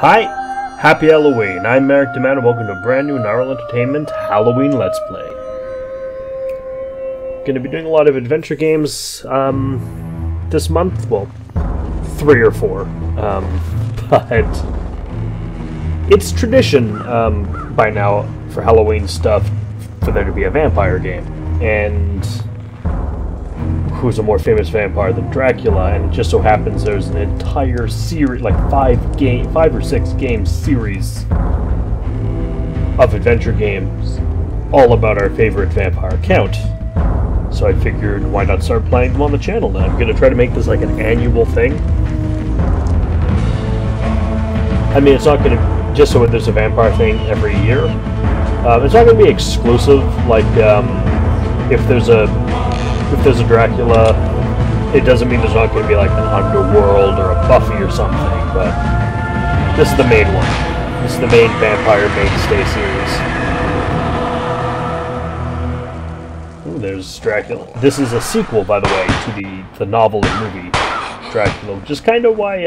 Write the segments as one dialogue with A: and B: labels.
A: Hi, happy Halloween. I'm Merrick DeMann and welcome to a brand new Narwhal Entertainment Halloween Let's Play. Gonna be doing a lot of adventure games this month. Well, 3 or 4. But it's tradition by now for Halloween stuff for there to be a vampire game. And who's a more famous vampire than Dracula? And it just so happens there's an entire series, like 5 or 6 game series of adventure games, all about our favorite vampire count. So I figured, why not start playing them on the channel? And I'm gonna try to make this like an annual thing. I mean, it's not gonna just so there's a vampire thing every year. It's not gonna be exclusive. Like if there's a Dracula, it doesn't mean there's not going to be like an Underworld or a Buffy or something, but this is the main one. This is the main vampire mainstay series. Ooh, there's Dracula. This is a sequel, by the way, to the novel and movie Dracula, which is kind of why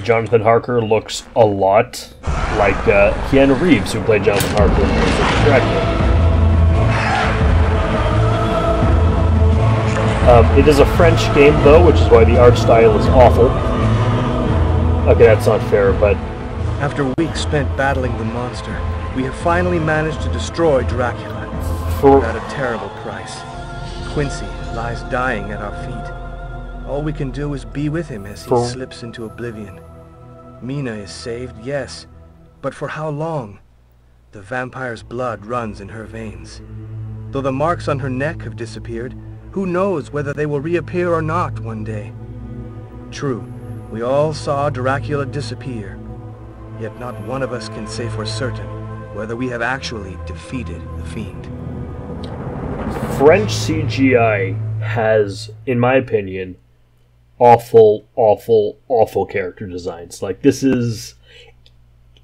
A: Jonathan Harker looks a lot like Keanu Reeves, who played Jonathan Harker in Dracula. It is a French game, though, which is why the art style is awful. Okay, that's not fair, but...
B: After weeks spent battling the monster, we have finally managed to destroy Dracula. At a terrible price. Quincy lies dying at our feet. All we can do is be with him as he slips into oblivion. Mina is saved, yes, but for how long? The vampire's blood runs in her veins. Though the marks on her neck have disappeared, who knows whether they will reappear or not one day? True, we all saw Dracula disappear, yet not one of us can say for certain whether we have actually defeated the fiend.
A: French CGI has, in my opinion, awful character designs. Like, this is...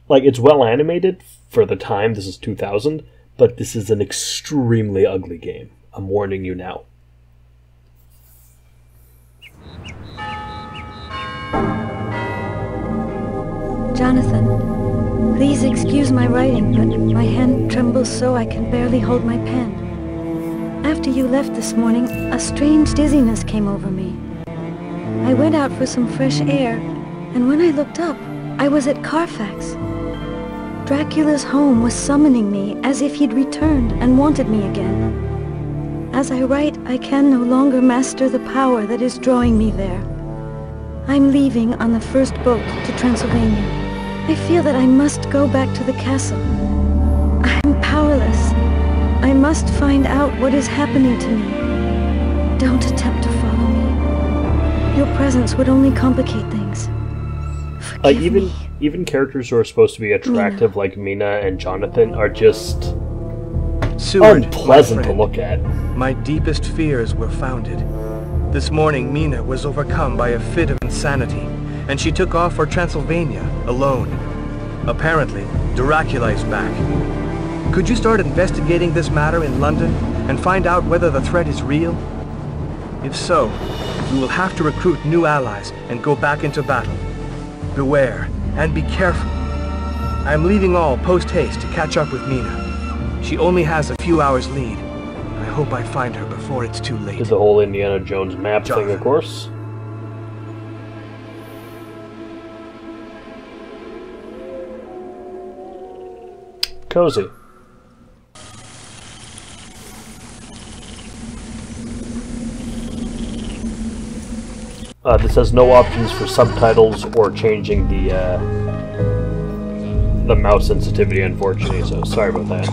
A: like, it's well animated for the time. This is 2000, but this is an extremely ugly game. I'm warning you now.
C: Jonathan, please excuse my writing, but my hand trembles so I can barely hold my pen. After you left this morning, a strange dizziness came over me. I went out for some fresh air, and when I looked up, I was at Carfax. Dracula's home was summoning me as if he'd returned and wanted me again. As I write, I can no longer master the power that is drawing me there. I'm leaving on the first boat to Transylvania. I feel that I must go back to the castle. I'm powerless. I must find out what is happening to me. Don't attempt to follow me. Your presence would only complicate things. Forgive me.
A: Even characters who are supposed to be attractive, like Mina and Jonathan, are just
B: Seward,
A: unpleasant to look at.
B: My deepest fears were founded. This morning, Mina was overcome by a fit of insanity, and she took off for Transylvania, alone. Apparently, Dracula is back. Could you start investigating this matter in London, and find out whether the threat is real? If so, we will have to recruit new allies and go back into battle. Beware, and be careful. I am leaving all post-haste to catch up with Mina. She only has a few hours lead. I hope I find her before it's too late.
A: Did the whole Indiana Jones map thing, of course. Cozy. This has no options for subtitles or changing the mouse sensitivity, unfortunately, so sorry about that.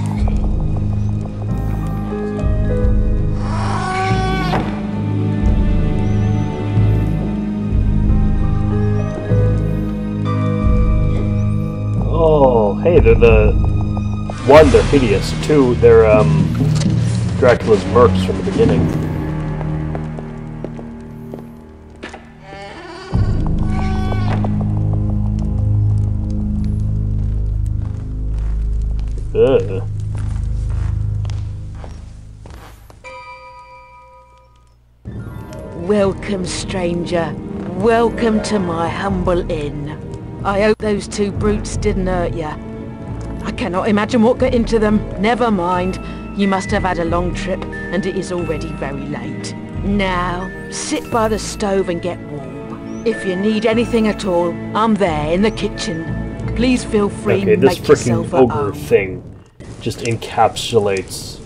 A: Oh, hey, they're they're hideous. 2, they're, Dracula's mercs from the beginning. Ugh.
D: Welcome, stranger. Welcome to my humble inn. I hope those two brutes didn't hurt you. I cannot imagine what got into them. Never mind. You must have had a long trip, and it is already very late. Now, sit by the stove and get warm. If you need anything at all, I'm there in the kitchen. Please feel free to make yourself at home.
A: This freaking ogre thing just encapsulates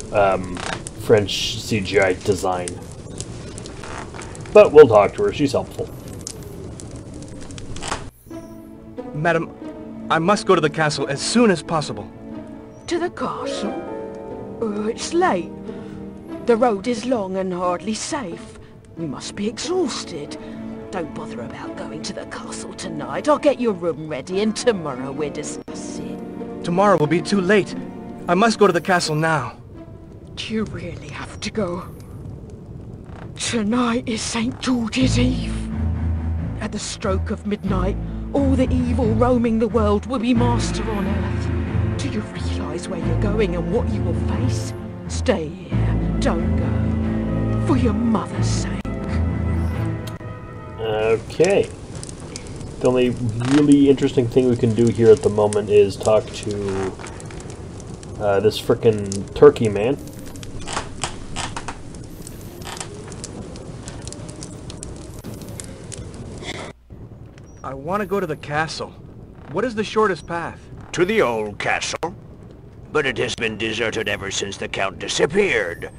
A: French CGI design. But we'll talk to her. She's helpful.
B: Madam, I must go to the castle as soon as possible.
D: To the castle? Oh, it's late. The road is long and hardly safe. You must be exhausted. Don't bother about going to the castle tonight. I'll get your room ready and tomorrow we'll discuss it.
B: Tomorrow will be too late. I must go to the castle now.
D: Do you really have to go? Tonight is St. George's Eve. At the stroke of midnight, all the evil roaming the world will be master on Earth. Do you realize where you're going and what you will face? Stay here. Don't go. For your mother's sake.
A: Okay. The only really interesting thing we can do here at the moment is talk to this frickin' turkey man.
B: I want to go to the castle. What is the shortest path?
E: To the old castle. But it has been deserted ever since the Count disappeared.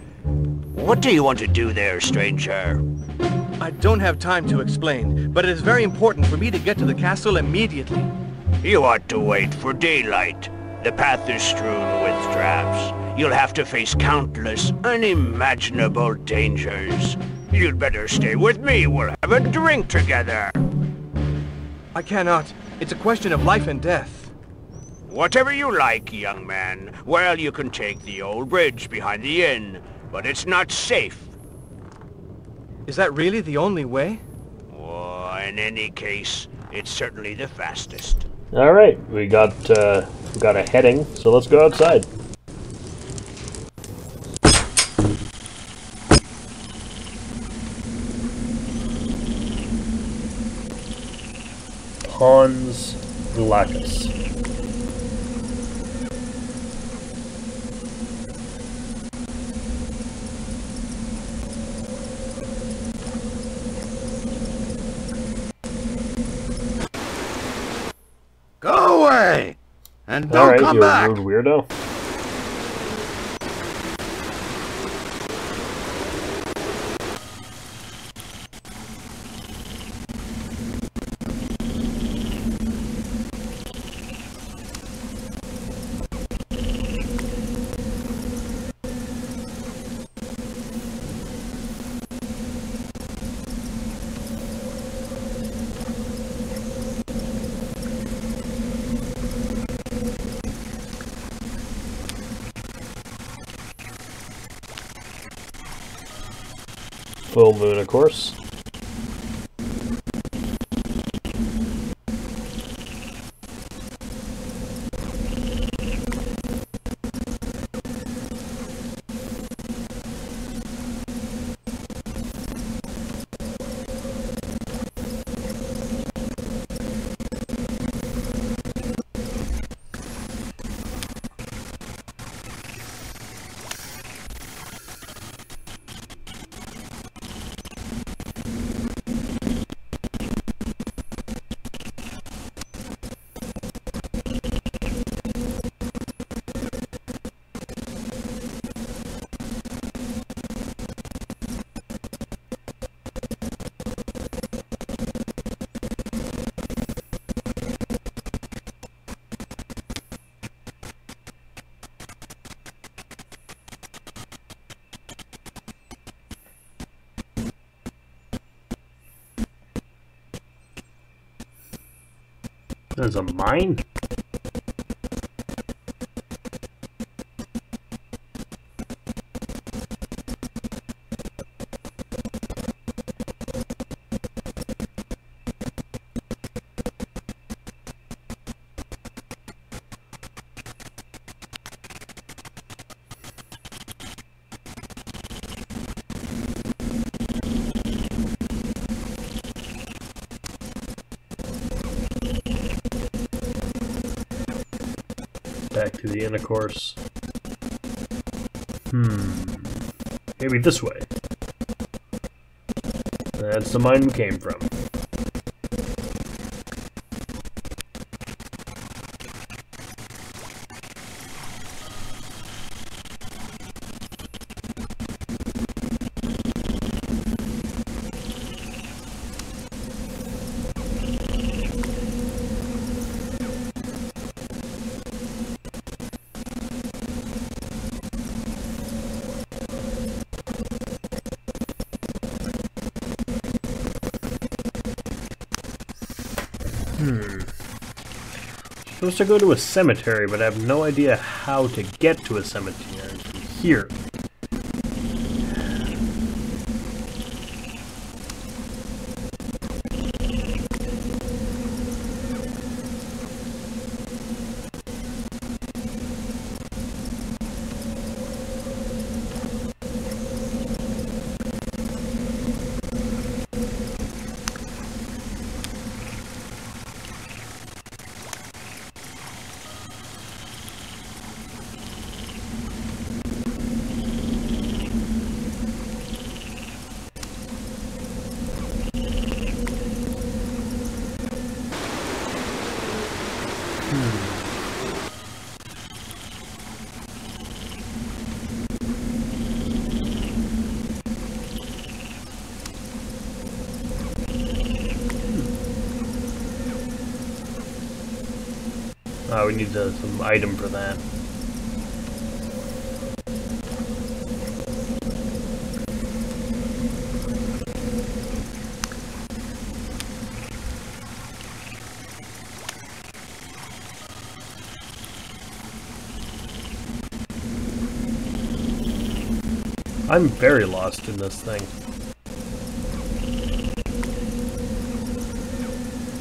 E: What do you want to do there, stranger?
B: I don't have time to explain, but it is very important for me to get to the castle immediately.
E: You ought to wait for daylight. The path is strewn with traps. You'll have to face countless, unimaginable dangers. You'd better stay with me. We'll have a drink together.
B: I cannot. It's a question of life and death.
E: Whatever you like, young man. Well, you can take the old bridge behind the inn, but it's not safe.
B: Is that really the only way?
E: Oh, in any case, it's certainly the fastest.
A: Alright, we got a heading, so let's go outside. Hans Glacus.
E: Go away! And don't
A: Alright,
E: come
A: you
E: back!
A: rude weirdo. Full moon, of course. There's a mine? back to the inn, of course. Maybe this way. That's the mine we came from. Supposed to go to a cemetery, but I have no idea how to get to a cemetery from here. We need some item for that. I'm very lost in this thing.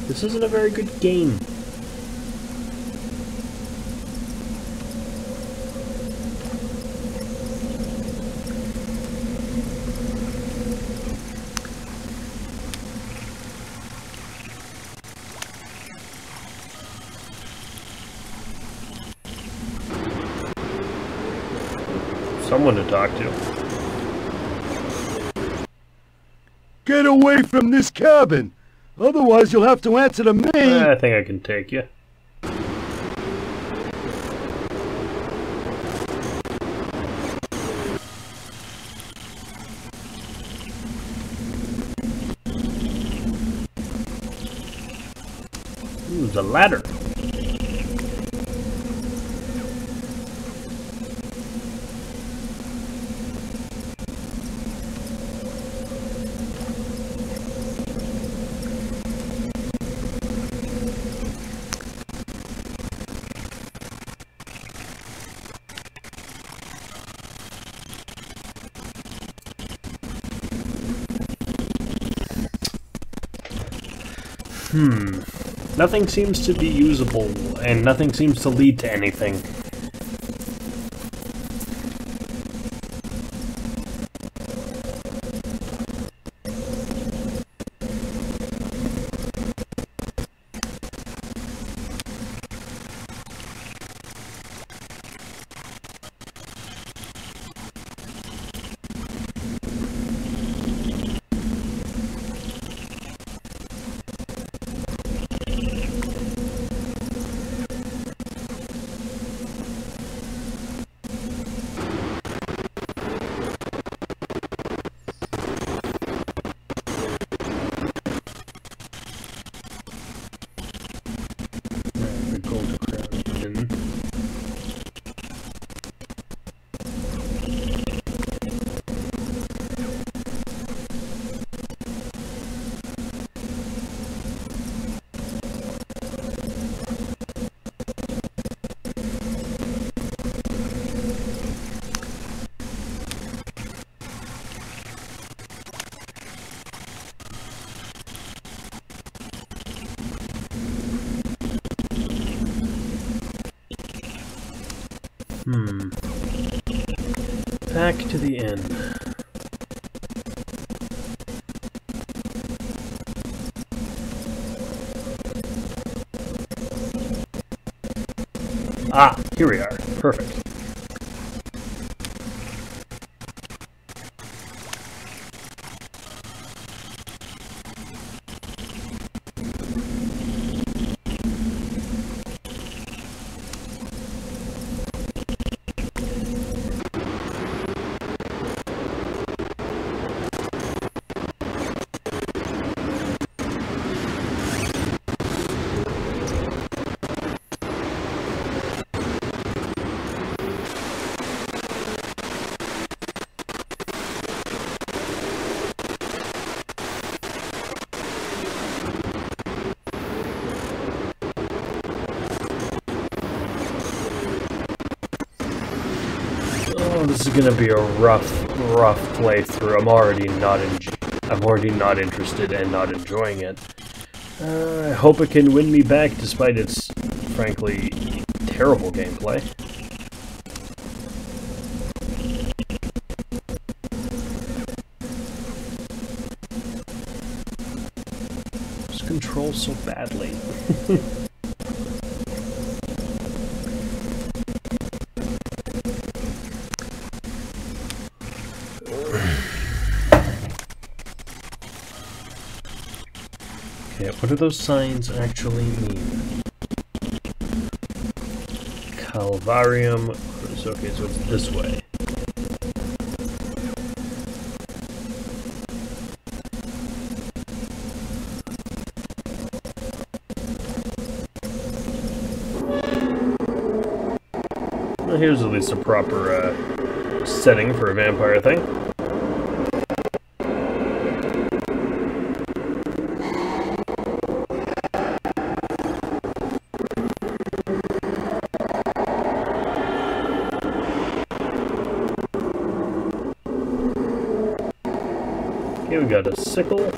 A: This isn't a very good game. Someone to talk to.
F: Get away from this cabin! Otherwise you'll have to answer to me!
A: I think I can take you. Ooh, there's a ladder. Nothing seems to be usable, and nothing seems to lead to anything. Back to the inn. Ah, here we are. Perfect. This is gonna be a rough playthrough. I'm already not interested and not enjoying it. I hope it can win me back despite its, frankly, terrible gameplay. Just controls so badly. What do those signs actually mean? Calvarium. Okay, so it's this way. Well, here's at least a proper setting for a vampire thing. Okay, we got a sickle.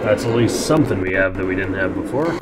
A: That's at least something we have that we didn't have before.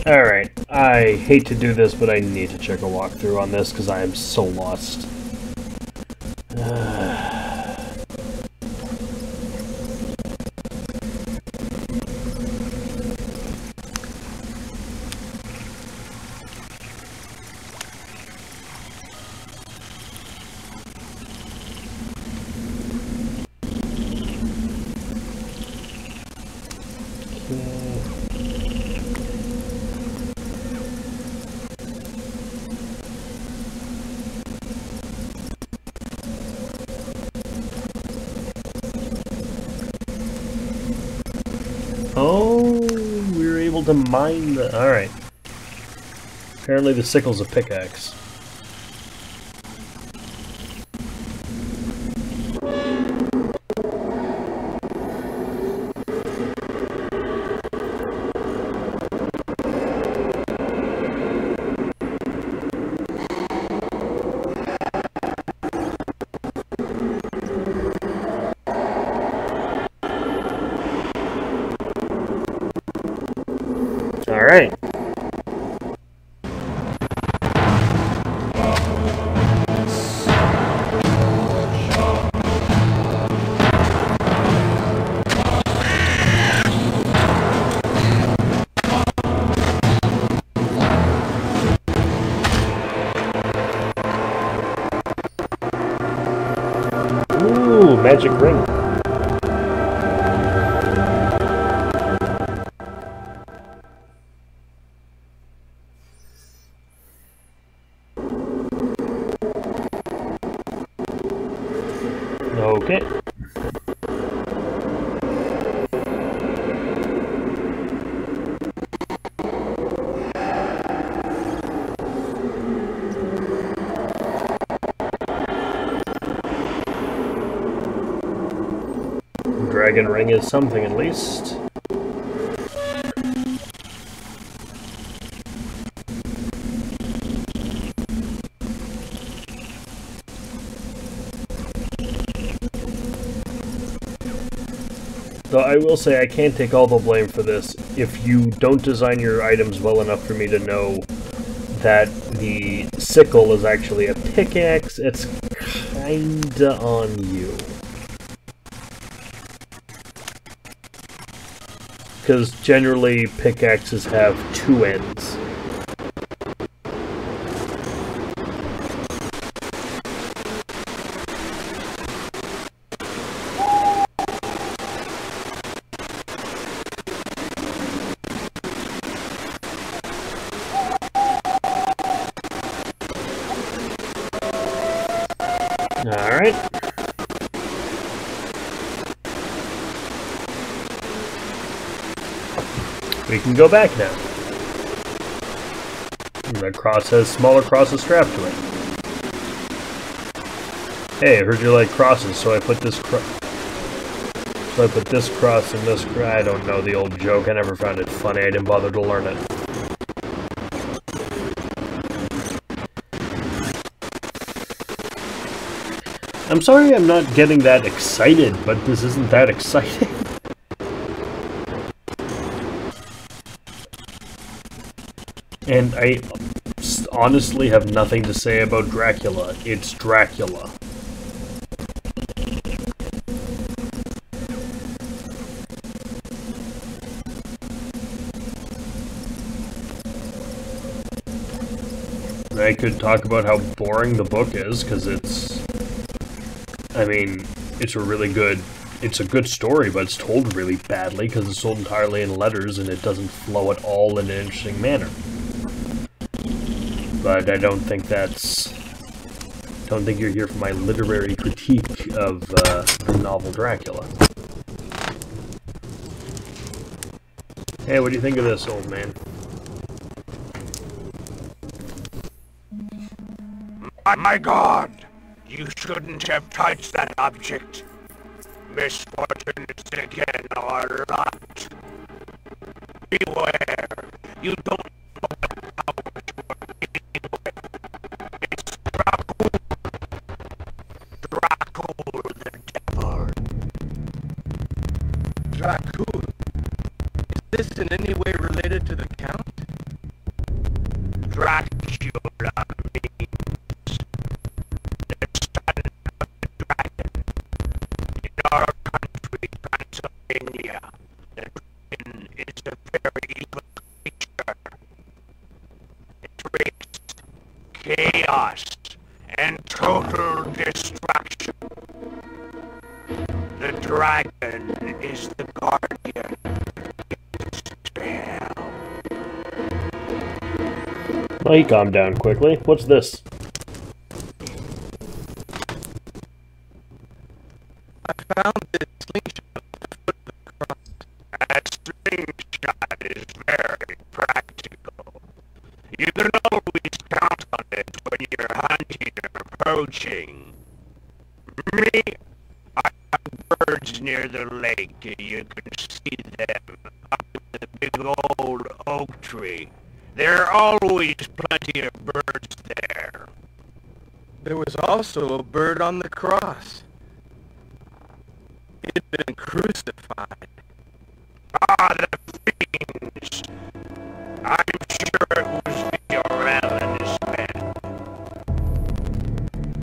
A: Alright, I hate to do this, but I need to check a walkthrough on this because I am so lost. Oh, we were able to mine the... Alright. Apparently the sickle's a pickaxe. Alright. Ooh, magic ring. Okay. Dragon ring is something at least. Though I will say I can't take all the blame for this. If you don't design your items well enough for me to know that the sickle is actually a pickaxe, it's kinda on you. Because generally pickaxes have two ends. Alright. We can go back now. And the cross has smaller crosses strapped to it. Hey, I heard you like crosses, so I put this cross and this I don't know the old joke. I never found it funny. I didn't bother to learn it. I'm sorry I'm not getting that excited, but this isn't that exciting. And I honestly have nothing to say about Dracula. It's Dracula. I could talk about how boring the book is, because it's... I mean, it's a good story, but it's told really badly because it's told entirely in letters and it doesn't flow at all in an interesting manner. But I don't think you're here for my literary critique of the novel Dracula. Hey, what do you think of this, old man?
E: My God! You shouldn't have touched that object. Misfortune is again our lot. Beware. You don't know what powers you are dealing with. It's Dracula. Dracula the devil.
B: Dracula? Is this in any way related to the Count?
E: Dracula means the son of the dragon. In our country, Pennsylvania, the dragon is a very evil creature. It brings chaos and total destruction. The dragon is the guardian of spell.
A: Well, he calmed down quickly. What's this?
B: I found this slingshot at the foot of the cross.
E: That thing. Me, I have birds near the lake. You can see them up in the big old oak tree. There are always plenty of birds there.
B: There was also a bird on the cross. It had been crucified.
E: Ah, the fiends! I'm sure it was Viorel and his men.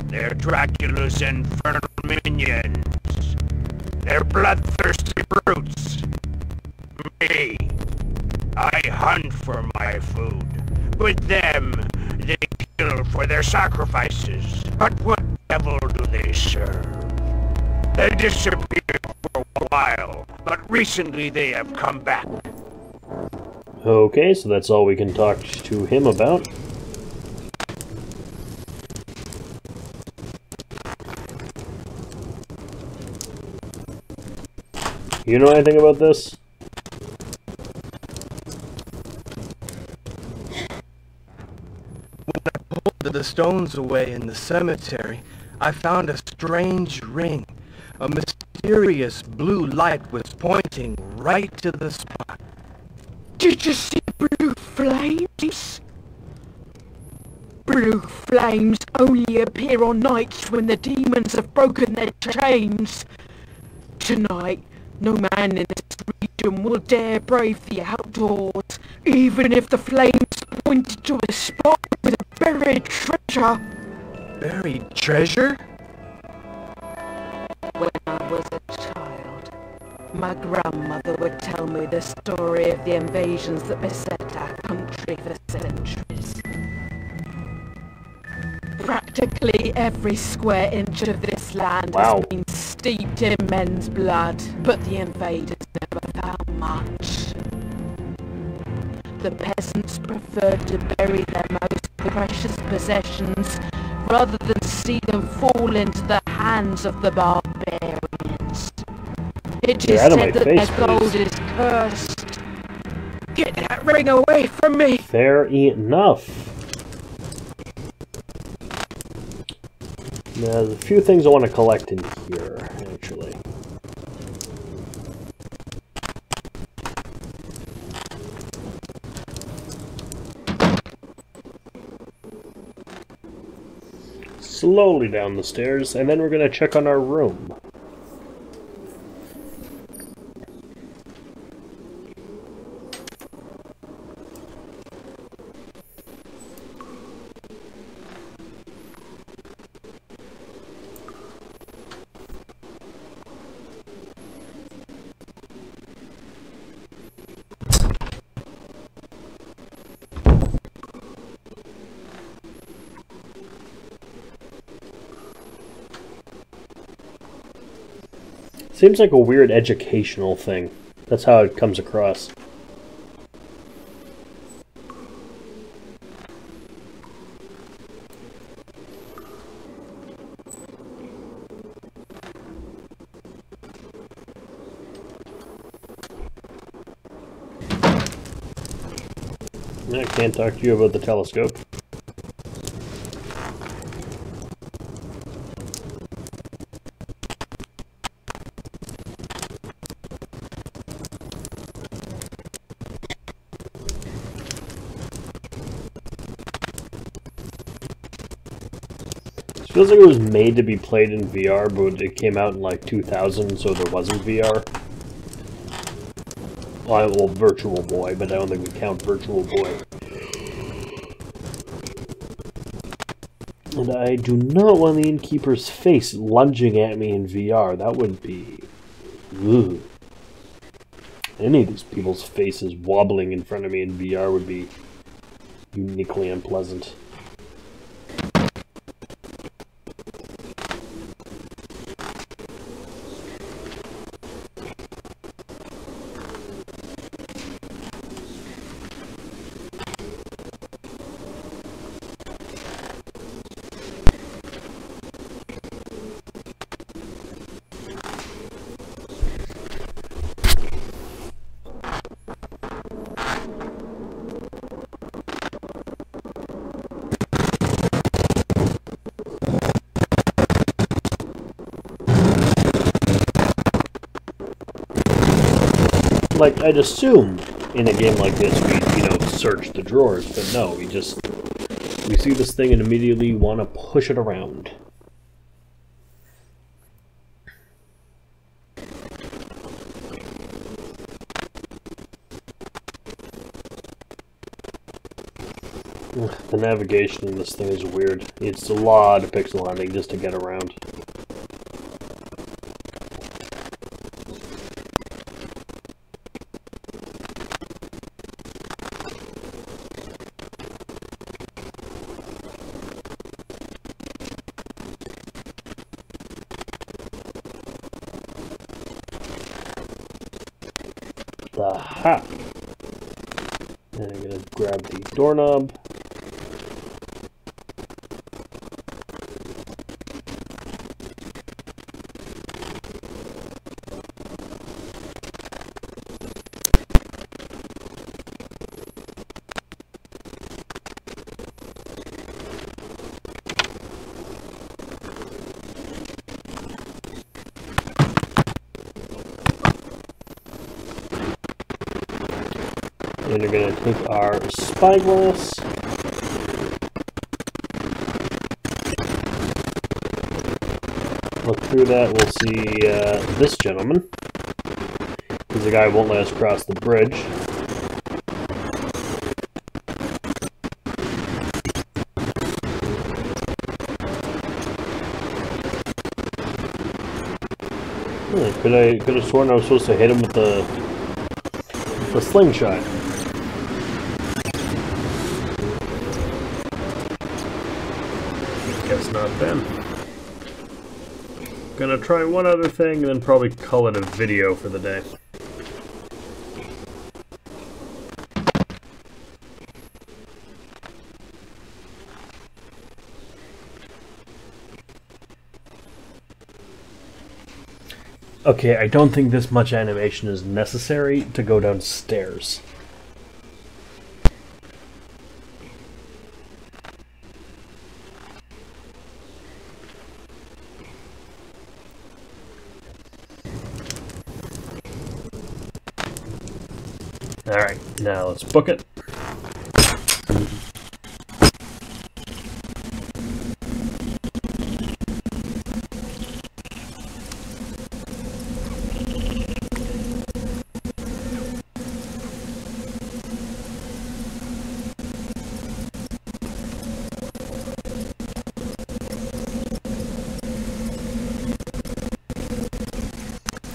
E: They're Dracula's infernal minions. They're bloodthirsty brutes. Me, I hunt for my food. With them, they kill for their sacrifices. But what devil do they serve? They disappeared for a while, but recently they have come back.
A: Okay, so that's all we can talk to him about. You know anything about this?
B: When I pulled the stones away in the cemetery, I found a strange ring. A mysterious blue light was pointing right to the spot.
D: Did you see blue flames? Blue flames only appear on nights when the demons have broken their chains. Tonight, no man in this region will dare brave the outdoors, even if the flames pointed to a spot with a buried treasure.
B: Buried treasure?
D: When I was a child, my grandmother would tell me the story of the invasions that beset our country for centuries. Practically every square inch of this land has been steeped in men's blood, but the invaders never found much. The peasants preferred to bury their most precious possessions rather than see them fall into the hands of the barbarians. It is said that their gold is cursed. Get that ring away from me!
A: Fair enough. Now, there's a few things I want to collect in here, actually. Slowly down the stairs, and then we're going to check on our room. Seems like a weird educational thing. That's how it comes across. I can't talk to you about the telescope. Feels like it was made to be played in VR, but it came out in like 2000, so there wasn't VR. Well, Virtual Boy, but I don't think we count Virtual Boy. And I do not want the innkeeper's face lunging at me in VR. That would be... Ugh. Any of these people's faces wobbling in front of me in VR would be uniquely unpleasant. Like, I'd assume in a game like this we, you know, search the drawers, but no, we see this thing and immediately want to push it around. The navigation in this thing is weird. It's a lot of pixel hunting just to get around. Aha! And I'm gonna grab the doorknob. And we're going to take our spyglass. Look through that, we'll see this gentleman. Because the guy won't let us cross the bridge. Could have sworn I was supposed to hit him with the slingshot. Guess not then. Gonna try one other thing and then probably call it a video for the day. Okay, I don't think this much animation is necessary to go downstairs. Alright, now let's book it.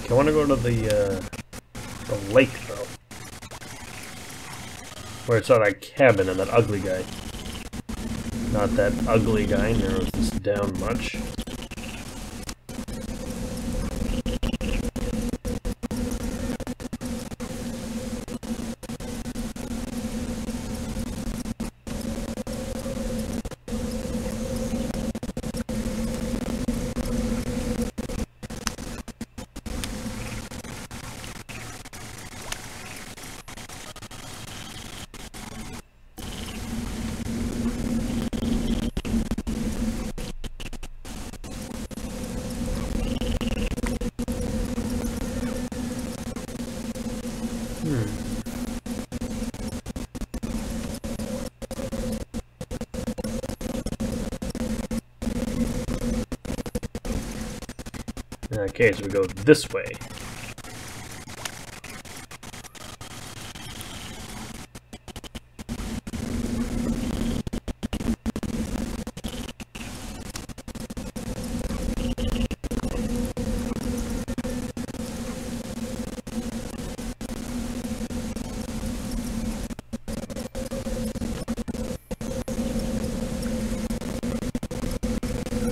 A: I want to go to the lake, though. Where it's not that cabin and that ugly guy. Not that ugly guy, narrows this down much. Okay, so we go this way.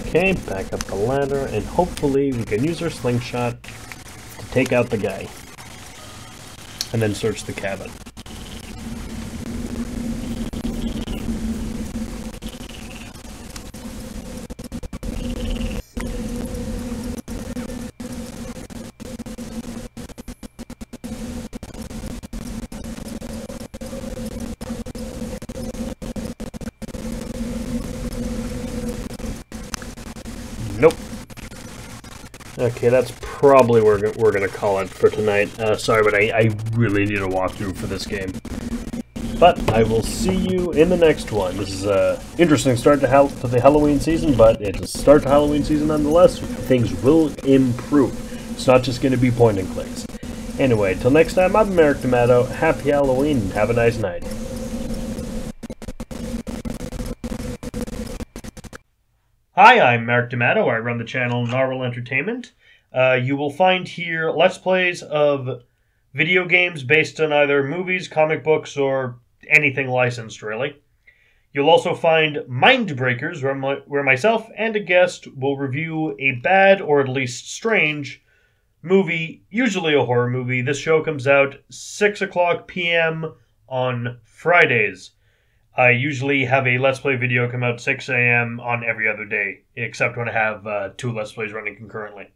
A: Okay, back up the ladder, and hopefully we can use our slingshot to take out the guy. And then search the cabin. Nope. Okay, that's probably where we're going to call it for tonight. Sorry, but I really need a walkthrough for this game. But I will see you in the next one. This is an interesting start to the Halloween season, but it's a start to Halloween season nonetheless. Things will improve. It's not just going to be point and clicks. Anyway, till next time, I'm Merrick D'Amato. Happy Halloween and have a nice night. Hi, I'm Merrick D'Amato. I run the channel Narwhal Entertainment. You will find here Let's Plays of video games based on either movies, comic books, or anything licensed, really. You'll also find Mind Breakers, where myself and a guest will review a bad, or at least strange, movie, usually a horror movie. This show comes out 6 o'clock p.m. on Fridays. I usually have a Let's Play video come out 6 a.m. on every other day, except when I have 2 Let's Plays running concurrently.